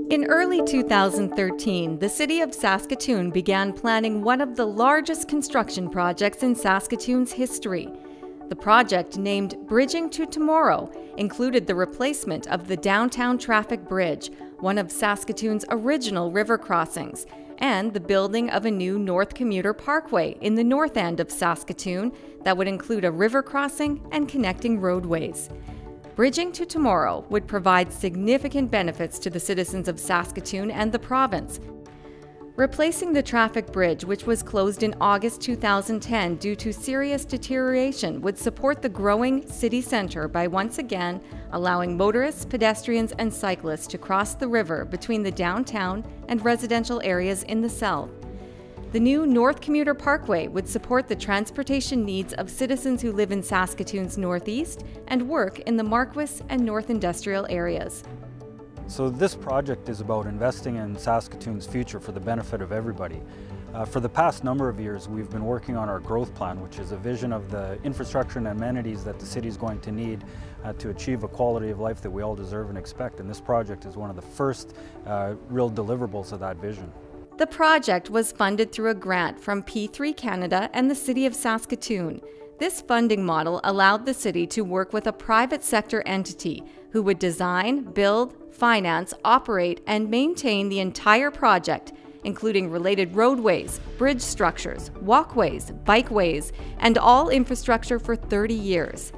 In early 2013, the City of Saskatoon began planning one of the largest construction projects in Saskatoon's history. The project, named Bridging to Tomorrow, included the replacement of the downtown traffic bridge, one of Saskatoon's original river crossings, and the building of a new north commuter parkway in the north end of Saskatoon that would include a river crossing and connecting roadways. Bridging to Tomorrow would provide significant benefits to the citizens of Saskatoon and the province. Replacing the traffic bridge, which was closed in August 2010 due to serious deterioration, would support the growing city centre by once again allowing motorists, pedestrians, and cyclists to cross the river between the downtown and residential areas in the south. The new North Commuter Parkway would support the transportation needs of citizens who live in Saskatoon's northeast and work in the Marquis and North Industrial areas. So this project is about investing in Saskatoon's future for the benefit of everybody. For the past number of years, we've been working on our growth plan, which is a vision of the infrastructure and amenities that the city is going to need to achieve a quality of life that we all deserve and expect. And this project is one of the first real deliverables of that vision. The project was funded through a grant from P3 Canada and the City of Saskatoon. This funding model allowed the city to work with a private sector entity who would design, build, finance, operate, and maintain the entire project, including related roadways, bridge structures, walkways, bikeways, and all infrastructure for 30 years.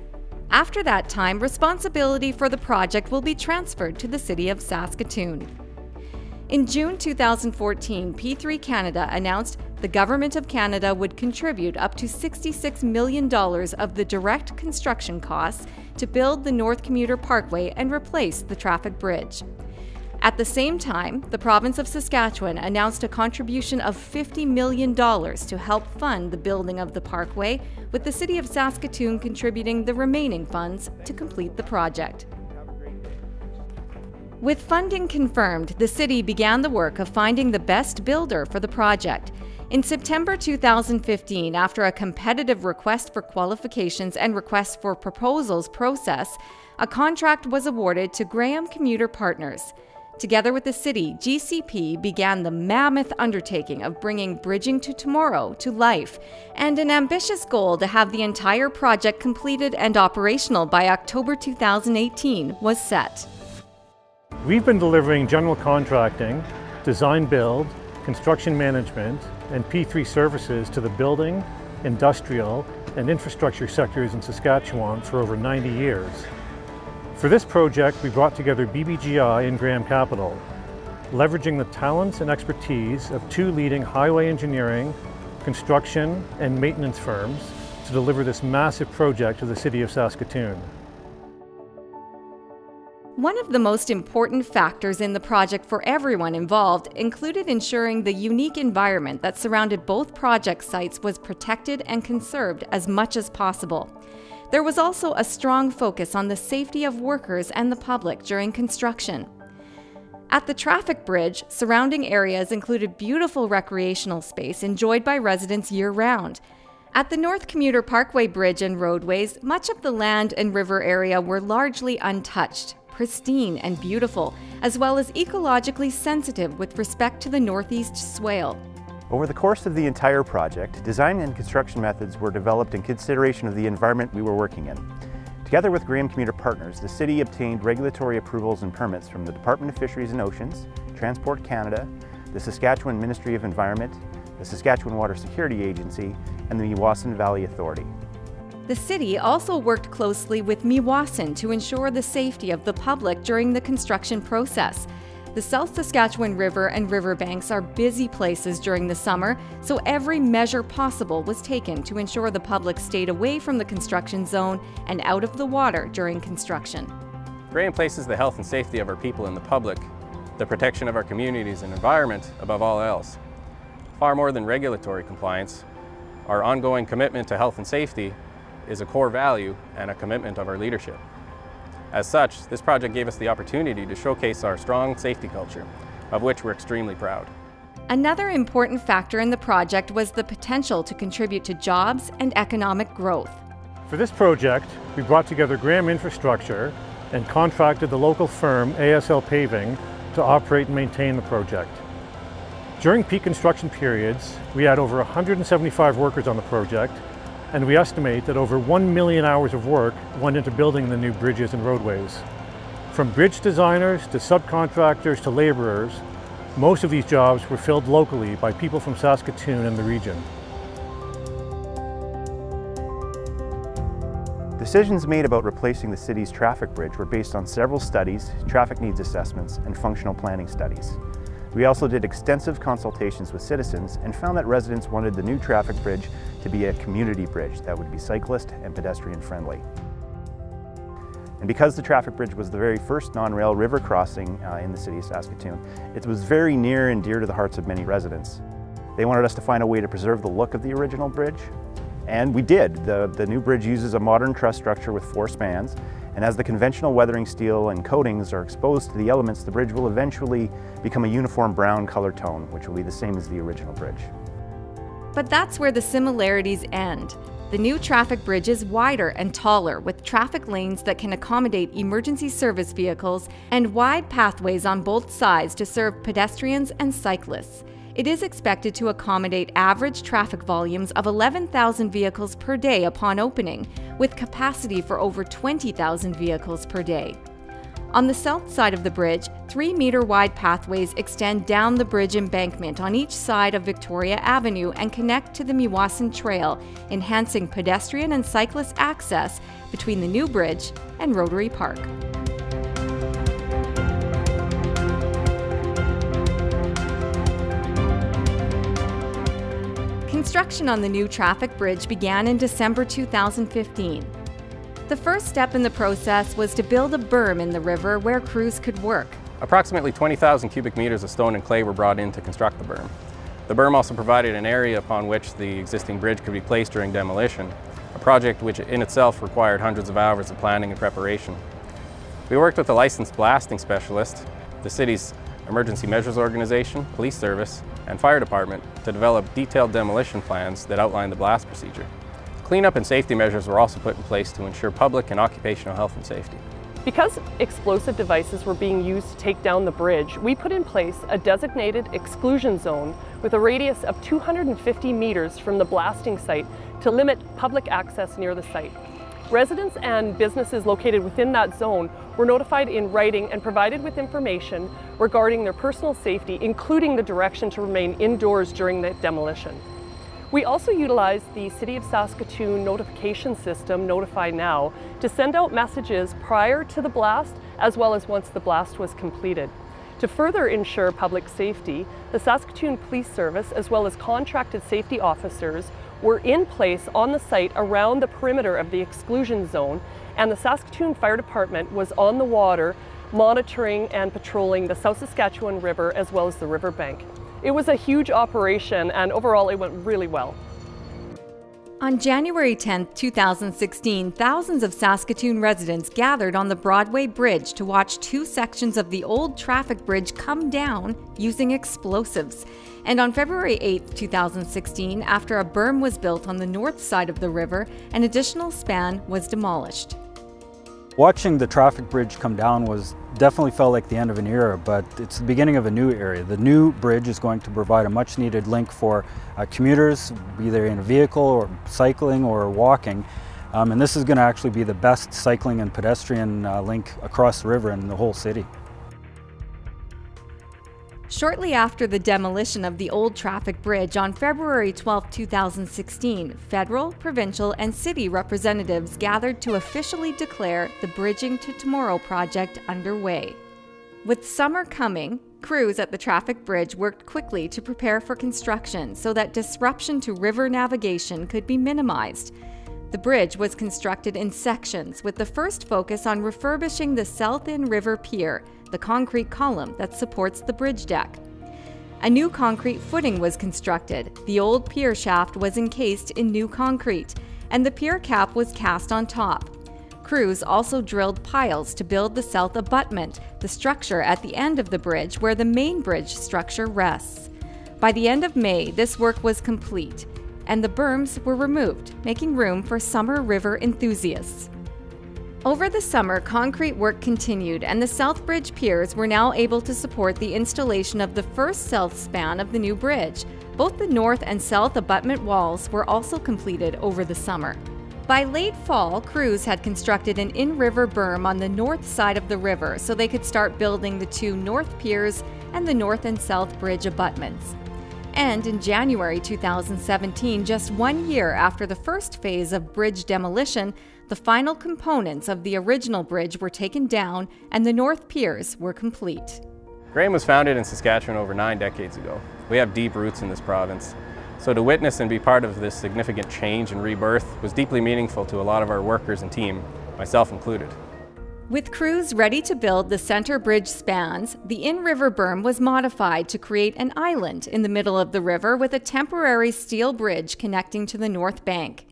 After that time, responsibility for the project will be transferred to the City of Saskatoon. In June 2014, P3 Canada announced the Government of Canada would contribute up to $66 million of the direct construction costs to build the North Commuter Parkway and replace the traffic bridge. At the same time, the Province of Saskatchewan announced a contribution of $50 million to help fund the building of the parkway, with the City of Saskatoon contributing the remaining funds to complete the project. With funding confirmed, the city began the work of finding the best builder for the project. In September 2015, after a competitive request for qualifications and request for proposals process, a contract was awarded to Graham Commuter Partners. Together with the city, GCP began the mammoth undertaking of bringing Bridging to Tomorrow to life, and an ambitious goal to have the entire project completed and operational by October 2018 was set. We've been delivering general contracting, design build, construction management, and P3 services to the building, industrial, and infrastructure sectors in Saskatchewan for over 90 years. For this project, we brought together BBGI and Graham Capital, leveraging the talents and expertise of two leading highway engineering, construction, and maintenance firms to deliver this massive project to the City of Saskatoon. One of the most important factors in the project for everyone involved included ensuring the unique environment that surrounded both project sites was protected and conserved as much as possible. There was also a strong focus on the safety of workers and the public during construction. At the traffic bridge, surrounding areas included beautiful recreational space enjoyed by residents year-round. At the North Commuter Parkway Bridge and roadways, much of the land and river area were largely untouched, pristine and beautiful, as well as ecologically sensitive with respect to the northeast swale. Over the course of the entire project, design and construction methods were developed in consideration of the environment we were working in. Together with Graham Commuter Partners, the city obtained regulatory approvals and permits from the Department of Fisheries and Oceans, Transport Canada, the Saskatchewan Ministry of Environment, the Saskatchewan Water Security Agency, and the Meewasin Valley Authority. The city also worked closely with Meewasin to ensure the safety of the public during the construction process. The South Saskatchewan River and riverbanks are busy places during the summer, so every measure possible was taken to ensure the public stayed away from the construction zone and out of the water during construction. Graham places the health and safety of our people and the public, the protection of our communities and environment above all else. Far more than regulatory compliance, our ongoing commitment to health and safety is a core value and a commitment of our leadership. As such, this project gave us the opportunity to showcase our strong safety culture, of which we're extremely proud. Another important factor in the project was the potential to contribute to jobs and economic growth. For this project, we brought together Graham Infrastructure and contracted the local firm ASL Paving to operate and maintain the project. During peak construction periods, we had over 175 workers on the project, and we estimate that over 1 million hours of work went into building the new bridges and roadways. From bridge designers to subcontractors to laborers, most of these jobs were filled locally by people from Saskatoon and the region. Decisions made about replacing the city's traffic bridge were based on several studies, traffic needs assessments, and functional planning studies. We also did extensive consultations with citizens and found that residents wanted the new traffic bridge to be a community bridge that would be cyclist and pedestrian friendly. And because the traffic bridge was the very first non-rail river crossing in the city of Saskatoon, it was very near and dear to the hearts of many residents. They wanted us to find a way to preserve the look of the original bridge, and we did. The new bridge uses a modern truss structure with 4 spans, and as the conventional weathering steel and coatings are exposed to the elements, the bridge will eventually become a uniform brown color tone, which will be the same as the original bridge. But that's where the similarities end. The new traffic bridge is wider and taller, with traffic lanes that can accommodate emergency service vehicles and wide pathways on both sides to serve pedestrians and cyclists. It is expected to accommodate average traffic volumes of 11,000 vehicles per day upon opening, with capacity for over 20,000 vehicles per day. On the south side of the bridge, 3-meter-wide pathways extend down the bridge embankment on each side of Victoria Avenue and connect to the Meewasin Trail, enhancing pedestrian and cyclist access between the new bridge and Rotary Park. Construction on the new traffic bridge began in December 2015. The first step in the process was to build a berm in the river where crews could work. Approximately 20,000 cubic meters of stone and clay were brought in to construct the berm. The berm also provided an area upon which the existing bridge could be placed during demolition, a project which in itself required hundreds of hours of planning and preparation. We worked with a licensed blasting specialist, the city's emergency measures organization, police service, and fire department to develop detailed demolition plans that outline the blast procedure. Cleanup and safety measures were also put in place to ensure public and occupational health and safety. Because explosive devices were being used to take down the bridge, we put in place a designated exclusion zone with a radius of 250 meters from the blasting site to limit public access near the site. Residents and businesses located within that zone were notified in writing and provided with information regarding their personal safety, including the direction to remain indoors during the demolition. We also utilized the City of Saskatoon notification system, Notify Now, to send out messages prior to the blast as well as once the blast was completed. To further ensure public safety, the Saskatoon Police Service as well as contracted safety officers were in place on the site around the perimeter of the exclusion zone, and the Saskatoon Fire Department was on the water monitoring and patrolling the South Saskatchewan River as well as the riverbank. It was a huge operation, and overall it went really well. On January 10, 2016, thousands of Saskatoon residents gathered on the Broadway Bridge to watch 2 sections of the old traffic bridge come down using explosives. And on February 8, 2016, after a berm was built on the north side of the river, an additional span was demolished. Watching the traffic bridge come down definitely felt like the end of an era, but it's the beginning of a new era. The new bridge is going to provide a much needed link for commuters, either in a vehicle or cycling or walking. And this is going to actually be the best cycling and pedestrian link across the river in the whole city. Shortly after the demolition of the old traffic bridge on February 12, 2016, federal, provincial, and city representatives gathered to officially declare the Bridging to Tomorrow project underway. With summer coming, crews at the traffic bridge worked quickly to prepare for construction so that disruption to river navigation could be minimized. The bridge was constructed in sections, with the first focus on refurbishing the South End River Pier, the concrete column that supports the bridge deck. A new concrete footing was constructed, the old pier shaft was encased in new concrete, and the pier cap was cast on top. Crews also drilled piles to build the south abutment, the structure at the end of the bridge where the main bridge structure rests. By the end of May, this work was complete, and the berms were removed, making room for summer river enthusiasts. Over the summer, concrete work continued, and the South Bridge piers were now able to support the installation of the first south span of the new bridge. Both the north and south abutment walls were also completed over the summer. By late fall, crews had constructed an in-river berm on the north side of the river so they could start building the two north piers and the north and south bridge abutments. And in January 2017, just 1 year after the first phase of bridge demolition, the final components of the original bridge were taken down and the north piers were complete. Graham was founded in Saskatchewan over 9 decades ago. We have deep roots in this province. So to witness and be part of this significant change and rebirth was deeply meaningful to a lot of our workers and team, myself included. With crews ready to build the center bridge spans, the in-river berm was modified to create an island in the middle of the river with a temporary steel bridge connecting to the north bank.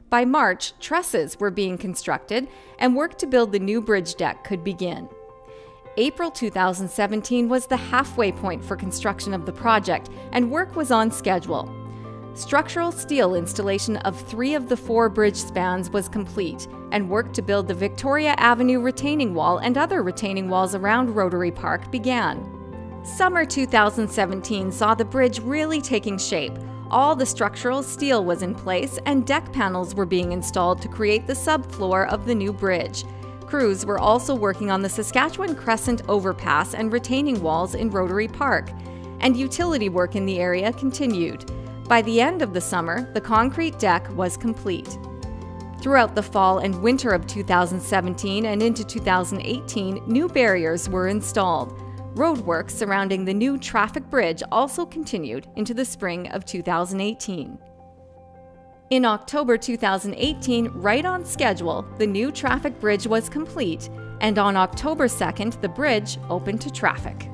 By March, trusses were being constructed and work to build the new bridge deck could begin. April 2017 was the halfway point for construction of the project, and work was on schedule. Structural steel installation of 3 of the 4 bridge spans was complete, and work to build the Victoria Avenue retaining wall and other retaining walls around Rotary Park began. Summer 2017 saw the bridge really taking shape. All the structural steel was in place and deck panels were being installed to create the subfloor of the new bridge. Crews were also working on the Saskatchewan Crescent overpass and retaining walls in Rotary Park, and utility work in the area continued. By the end of the summer, the concrete deck was complete. Throughout the fall and winter of 2017 and into 2018, new barriers were installed. Roadworks surrounding the new traffic bridge also continued into the spring of 2018. In October 2018, right on schedule, the new traffic bridge was complete, and on October 2nd, the bridge opened to traffic.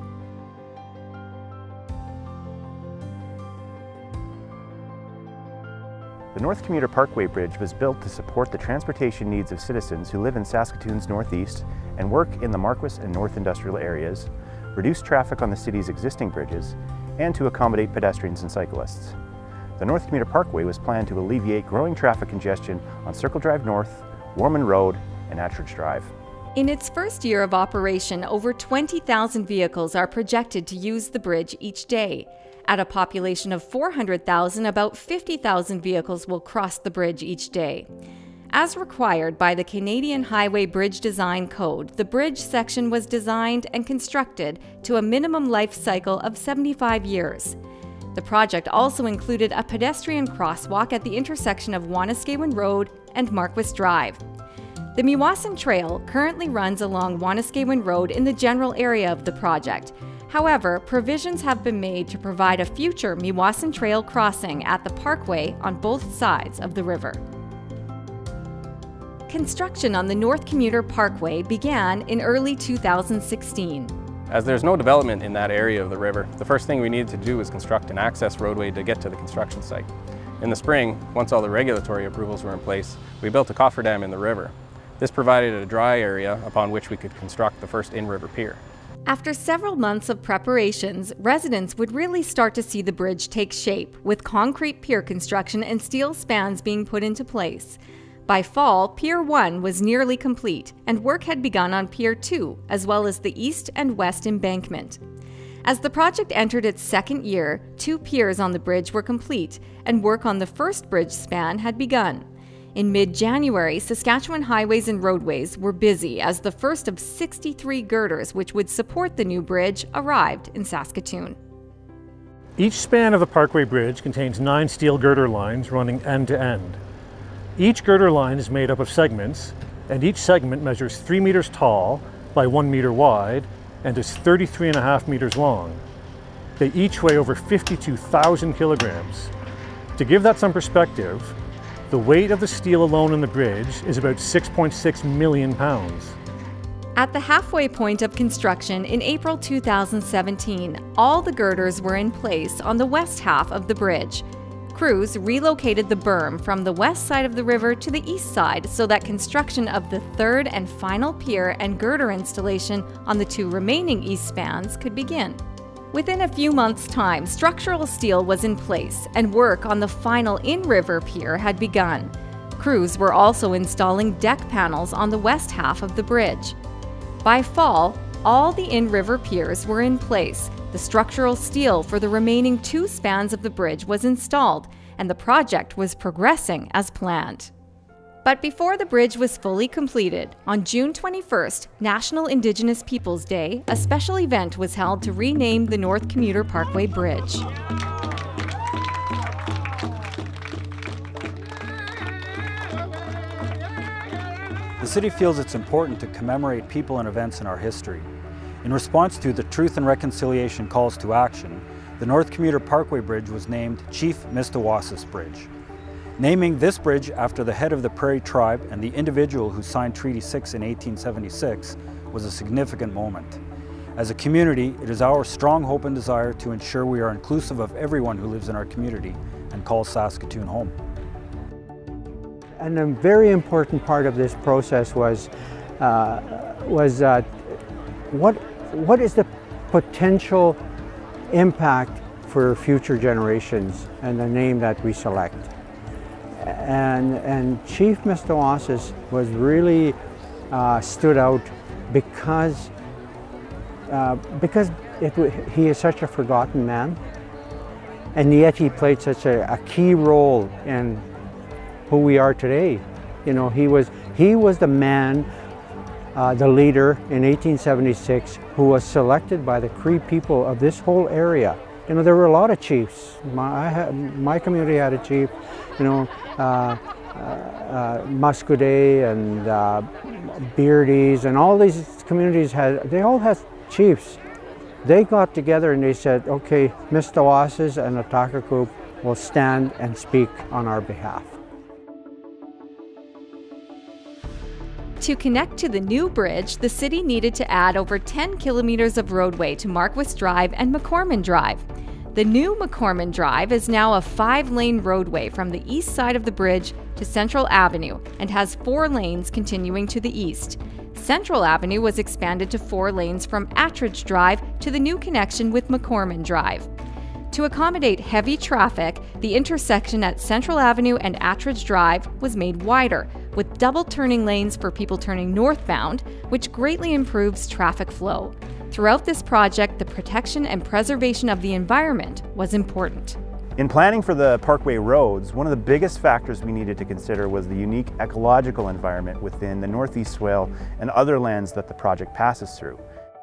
The North Commuter Parkway Bridge was built to support the transportation needs of citizens who live in Saskatoon's northeast and work in the Marquess and North Industrial areas, reduce traffic on the city's existing bridges, and to accommodate pedestrians and cyclists. The North Commuter Parkway was planned to alleviate growing traffic congestion on Circle Drive North, Warman Road, and Attridge Drive. In its first year of operation, over 20,000 vehicles are projected to use the bridge each day. At a population of 400,000, about 50,000 vehicles will cross the bridge each day. As required by the Canadian Highway Bridge Design Code, the bridge section was designed and constructed to a minimum life cycle of 75 years. The project also included a pedestrian crosswalk at the intersection of Wanuskewin Road and Marquess Drive. The Meewasin Trail currently runs along Wanuskewin Road in the general area of the project. However, provisions have been made to provide a future Meewasin Trail crossing at the parkway on both sides of the river. Construction on the North Commuter Parkway began in early 2016. As there's no development in that area of the river, the first thing we needed to do was construct an access roadway to get to the construction site. In the spring, once all the regulatory approvals were in place, we built a cofferdam in the river. This provided a dry area upon which we could construct the first in-river pier. After several months of preparations, residents would really start to see the bridge take shape, with concrete pier construction and steel spans being put into place. By fall, Pier 1 was nearly complete, and work had begun on Pier 2, as well as the east and west embankment. As the project entered its second year, 2 piers on the bridge were complete, and work on the first bridge span had begun. In mid-January, Saskatchewan Highways and Roadways were busy as the first of 63 girders which would support the new bridge arrived in Saskatoon. Each span of the Parkway Bridge contains 9 steel girder lines running end to end. Each girder line is made up of segments, and each segment measures 3 meters tall by 1 meter wide and is 33.5 meters long. They each weigh over 52,000 kilograms. To give that some perspective, the weight of the steel alone in the bridge is about 6.6 million pounds. At the halfway point of construction in April 2017, all the girders were in place on the west half of the bridge. Crews relocated the berm from the west side of the river to the east side so that construction of the third and final pier and girder installation on the 2 remaining east spans could begin. Within a few months' time, structural steel was in place and work on the final in-river pier had begun. Crews were also installing deck panels on the west half of the bridge. By fall, all the in-river piers were in place. The structural steel for the remaining 2 spans of the bridge was installed, and the project was progressing as planned. But before the bridge was fully completed, on June 21st, National Indigenous Peoples Day, a special event was held to rename the North Commuter Parkway Bridge. The city feels it's important to commemorate people and events in our history. In response to the Truth and Reconciliation calls to action, the North Commuter Parkway Bridge was named Chief Mistawasis Bridge. Naming this bridge after the head of the Prairie Tribe and the individual who signed Treaty 6 in 1876 was a significant moment. As a community, it is our strong hope and desire to ensure we are inclusive of everyone who lives in our community and calls Saskatoon home. And a very important part of this process was what is the potential impact for future generations and the name that we select. And Chief Mistawasis was really stood out because he is such a forgotten man, and yet he played such a key role in who we are today. You know, he was the man, the leader in 1876 who was selected by the Cree people of this whole area. You know, there were a lot of chiefs. My community had a chief, you know, Muscoday and Beardies, and all these communities they all had chiefs. They got together and they said, okay, Mistawasis and the Takakuk will stand and speak on our behalf. To connect to the new bridge, the city needed to add over 10 kilometers of roadway to Marquis Drive and McOrmond Drive. The new McOrmond Drive is now a 5-lane roadway from the east side of the bridge to Central Avenue and has 4 lanes continuing to the east. Central Avenue was expanded to 4 lanes from Attridge Drive to the new connection with McOrmond Drive. To accommodate heavy traffic, the intersection at Central Avenue and Attridge Drive was made wider, with double turning lanes for people turning northbound, which greatly improves traffic flow. Throughout this project, the protection and preservation of the environment was important. In planning for the Parkway roads, one of the biggest factors we needed to consider was the unique ecological environment within the Northeast Swale and other lands that the project passes through.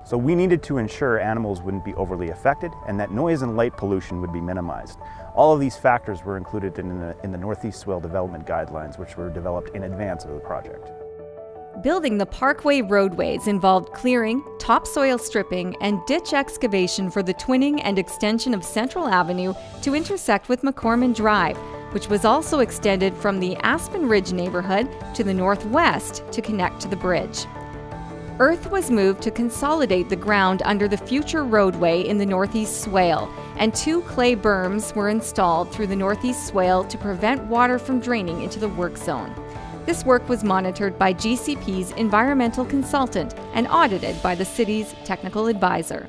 So we needed to ensure animals wouldn't be overly affected and that noise and light pollution would be minimized. All of these factors were included in the Northeast Swale Development Guidelines, which were developed in advance of the project. Building the Parkway roadways involved clearing, topsoil stripping, and ditch excavation for the twinning and extension of Central Avenue to intersect with McOrmond Drive, which was also extended from the Aspen Ridge neighborhood to the northwest to connect to the bridge. Earth was moved to consolidate the ground under the future roadway in the Northeast Swale, and 2 clay berms were installed through the Northeast Swale to prevent water from draining into the work zone. This work was monitored by GCP's environmental consultant and audited by the city's technical advisor.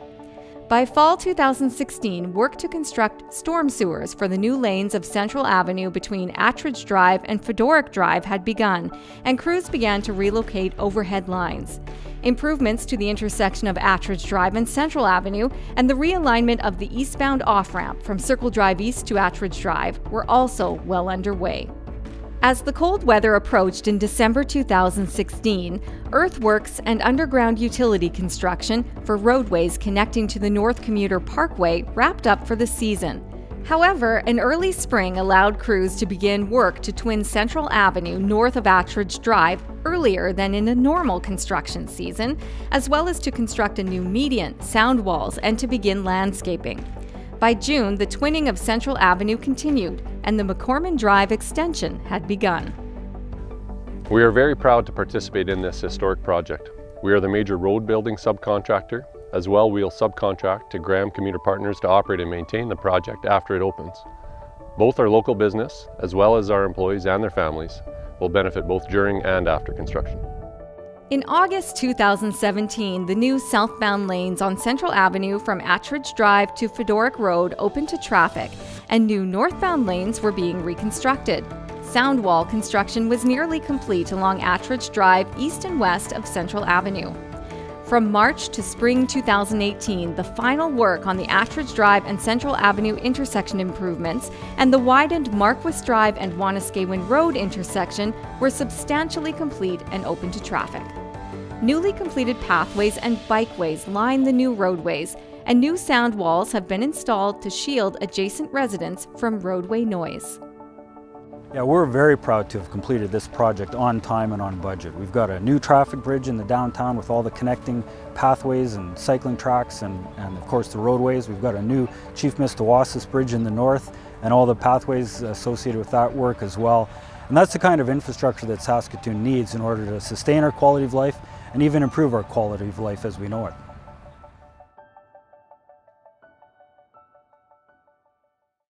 By fall 2016, work to construct storm sewers for the new lanes of Central Avenue between Attridge Drive and Fedoric Drive had begun, and crews began to relocate overhead lines. Improvements to the intersection of Attridge Drive and Central Avenue and the realignment of the eastbound off-ramp from Circle Drive East to Attridge Drive were also well underway. As the cold weather approached in December 2016, earthworks and underground utility construction for roadways connecting to the North Commuter Parkway wrapped up for the season. However, an early spring allowed crews to begin work to twin Central Avenue north of Attridge Drive earlier than in a normal construction season, as well as to construct a new median, sound walls, and to begin landscaping. By June, the twinning of Central Avenue continued, and the McOrmond Drive extension had begun. We are very proud to participate in this historic project. We are the major road building subcontractor. As well, we'll subcontract to Graham Commuter Partners to operate and maintain the project after it opens. Both our local business, as well as our employees and their families, will benefit both during and after construction. In August 2017, the new southbound lanes on Central Avenue from Attridge Drive to Fedoric Road opened to traffic, and new northbound lanes were being reconstructed. Sound wall construction was nearly complete along Attridge Drive east and west of Central Avenue. From March to spring 2018, the final work on the Attridge Drive and Central Avenue intersection improvements and the widened Marquis Drive and Wanuskewin Road intersection were substantially complete and open to traffic. Newly completed pathways and bikeways line the new roadways, and new sound walls have been installed to shield adjacent residents from roadway noise. Yeah, we're very proud to have completed this project on time and on budget. We've got a new traffic bridge in the downtown with all the connecting pathways and cycling tracks and of course the roadways. We've got a new Chief Mistawasis Bridge in the north and all the pathways associated with that work as well. And that's the kind of infrastructure that Saskatoon needs in order to sustain our quality of life and even improve our quality of life as we know it.